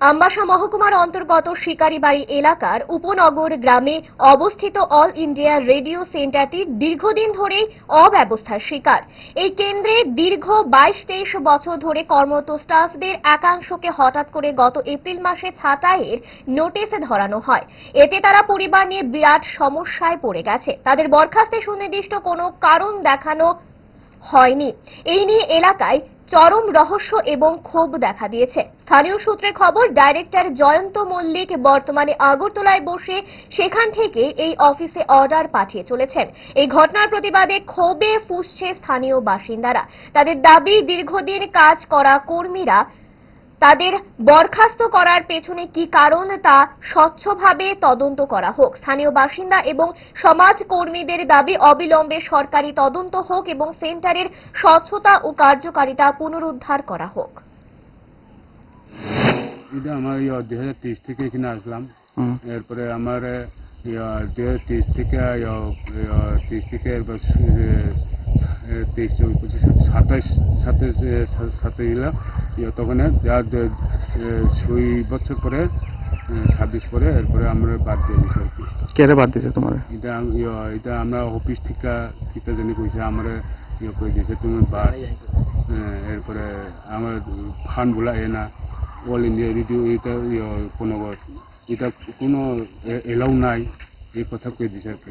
আমবাসা মহকুমার অন্তর্গত শিকারিবাড়ি এলাকার উপনগর গ্রামে অবস্থিত অল ইন্ডিয়া রেডিও সেন্টারটি দীর্ঘদিন ধরেই অব্যবস্থার শিকার। এই কেন্দ্রে দীর্ঘ 22-23 বছর ধরে কর্মরত স্টাফদের একাংশকে হঠাৎ করে গত এপ্রিল মাসে ছাঁটাইয়ের নোটিশ ধরানো হয়। এতে তারা পরিবার নিয়ে বিরাট সমস্যায় পড়ে গেছে। তাদের বরখাস্তে সুনির্দিষ্ট কোনো কারণ দেখানো হয়নি। এই নিয়ে এলাকায় চরম রহস্য এবং ক্ষোভ দেখা দিয়েছে। স্থানীয় সূত্রে খবর, ডাইরেক্টর জয়ন্ত মল্লিক বর্তমানে আগরতলায় বসে সেখান থেকে এই অফিসে অর্ডার পাঠিয়ে চলেছেন। এই ঘটনার প্রতিবাদে ক্ষোভে ফুঁসছে স্থানীয় বাসিন্দারা। তাদের দাবি, দীর্ঘদিন কাজ করা কর্মীরা তাদের বরখাস্ত করার পেছনে কি কারণ তা স্বচ্ছভাবে তদন্ত করা হোক। স্থানীয় বাসিন্দা এবং সমাজ কর্মীদের দাবি, অবিলম্বে সরকারি তদন্ত হোক এবং সেন্টারের স্বচ্ছতা ও কার্যকারিতা পুনরুদ্ধার করা হোক। এটা আমার 2023 থেকে এখানে আসলাম। এরপরে আমার 2023 থেকে 27 তখন 6 বছর পরে 26 পরে এরপরে আমরা বাদ দিয়ে দিচ্ছি আর কি। কেরে বাদ দিয়েছে তোমার? এটা আমরা অফিস থেকে জানি কইছে আমরা কই দিয়েছে তুমি বাদ। এরপরে আমার ফান্ড গুলা না অল ইন্ডিয়া রেডিও এটা কোনো এলাও নাই, এই কথা কই দিছে আর কি।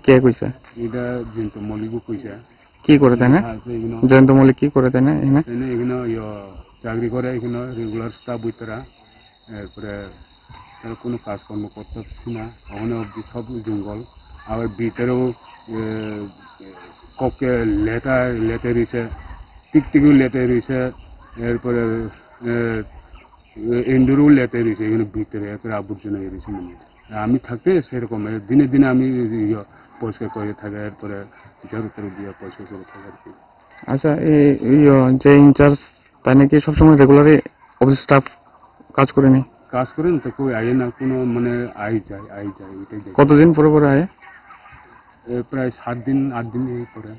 কে কইছে? এটা জয়ন্ত মল্লিক কইছে। কি করে দেয় না? জয়ন্ত মল্লিক কি করে দেয় না? এখানে চাকরি করে, এখানে রেগুলার স্টাফ বইতারা। এরপরে কোনো কাজকর্ম করতেছি না, ওখানে অব্দি সব জঙ্গল। আবার ভিতরেও ককে লেটে রয়েছে, টিকটিকিও লেটে রয়েছে, এরপরে ইন্ডোরও লেটে রয়েছে এখানে ভিতরে, এরপরে আবর্জনা রয়েছে। মানে আমি থাকতে সেরকম দিনে দিনে আমি পরিষ্কার করে থাকি, এরপরে ঝাড়ু দিয়ে পরিষ্কার করে থাকি আর কি। আচ্ছা, যে ইনচার্জ তাই নাকি সবসময় রেগুলারই অফিস স্টাফ কাজ করেনি? কাজ করেন তো কই আয় না, কোনো মানে আই যায় এটাই। কতদিন পরে পরে আয়? প্রায় 7 দিন 8 দিন পরে।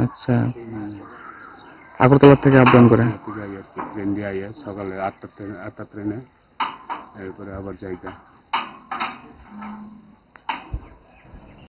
আচ্ছা, আগরতলা থেকে আপ ডাউন করে? ট্রেন দিয়ে আইয়া সকালে 8টা ট্রেনে, এরপরে আবার যাইতা।